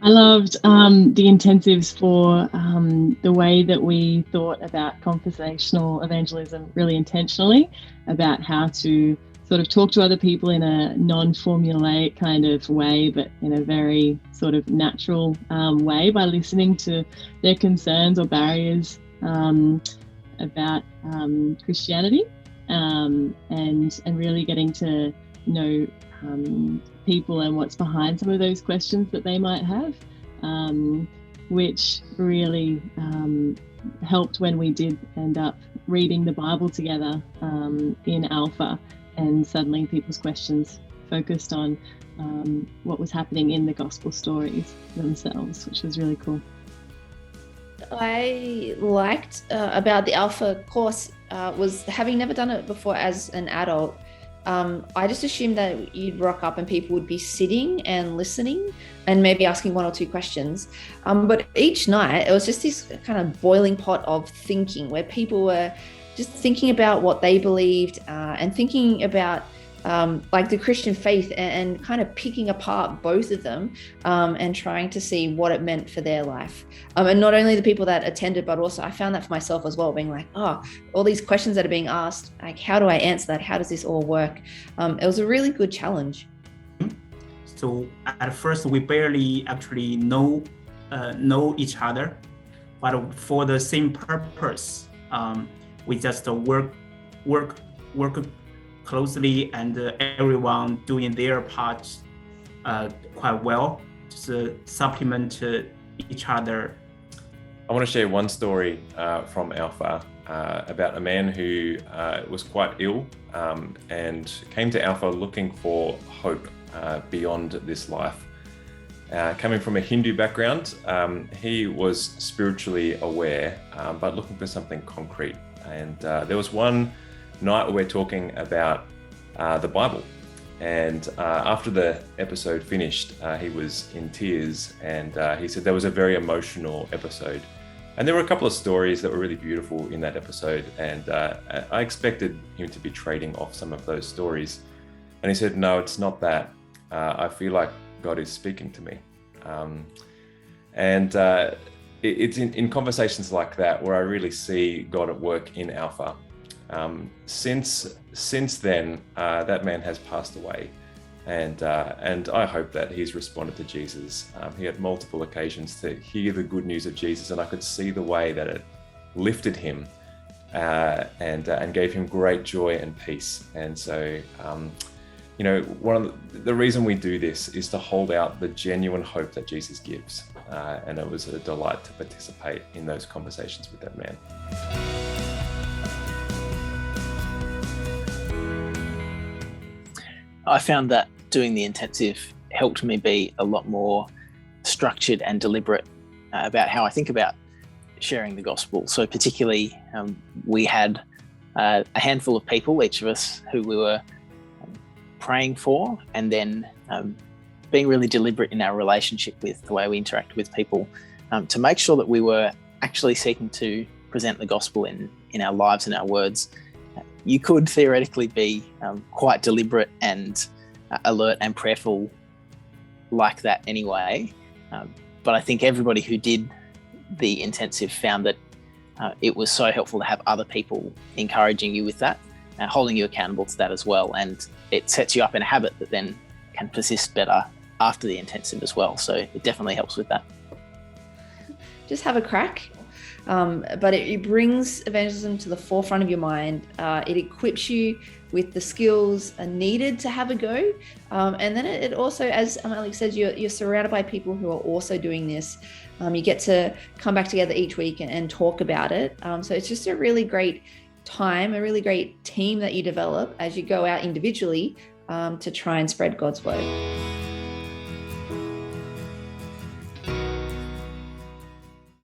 I loved the intensives for the way that we thought about conversational evangelism really intentionally, about how to sort of talk to other people in a non-formulaic kind of way, but in a very sort of natural way by listening to their concerns or barriers about Christianity, and really getting to know people and what's behind some of those questions that they might have, which really helped when we did end up reading the Bible together in Alpha, and suddenly people's questions focused on what was happening in the gospel stories themselves, which was really cool. I liked about the Alpha course was, having never done it before as an adult, I just assumed that you'd rock up and people would be sitting and listening and maybe asking one or two questions. But each night it was just this kind of boiling pot of thinking where people were just thinking about what they believed and thinking about like the Christian faith, and kind of picking apart both of them and trying to see what it meant for their life. And not only the people that attended, but also I found that for myself as well, being like, oh, all these questions that are being asked, like, how do I answer that? How does this all work? It was a really good challenge. So at first we barely actually know each other, but for the same purpose, we just work closely, and everyone doing their part quite well, just supplement each other. I want to share one story from Alpha about a man who was quite ill and came to Alpha looking for hope beyond this life. Coming from a Hindu background, he was spiritually aware, but looking for something concrete. And there was one night we're talking about the Bible, and after the episode finished, he was in tears, and he said there was a very emotional episode, and there were a couple of stories that were really beautiful in that episode, and I expected him to be trading off some of those stories, and he said, no, it's not that. I feel like God is speaking to me, and it's in conversations like that where I really see God at work in Alpha. Since then, that man has passed away, and I hope that he's responded to Jesus. He had multiple occasions to hear the good news of Jesus, and I could see the way that it lifted him and gave him great joy and peace. And so, one of the reason we do this is to hold out the genuine hope that Jesus gives, and it was a delight to participate in those conversations with that man. I found that doing the intensive helped me be a lot more structured and deliberate about how I think about sharing the gospel. So particularly, we had a handful of people, each of us, who we were praying for, and then being really deliberate in our relationship with the way we interact with people, to make sure that we were actually seeking to present the gospel in our lives and our words. You could theoretically be quite deliberate and alert and prayerful like that anyway. But I think everybody who did the intensive found that it was so helpful to have other people encouraging you with that, holding you accountable to that as well. And it sets you up in a habit that then can persist better after the intensive as well. So it definitely helps with that. Just have a crack. But it brings evangelism to the forefront of your mind. It equips you with the skills needed to have a go. And then it also, as Alex says, you're surrounded by people who are also doing this. You get to come back together each week and talk about it. So it's just a really great time, a really great team that you develop as you go out individually to try and spread God's word.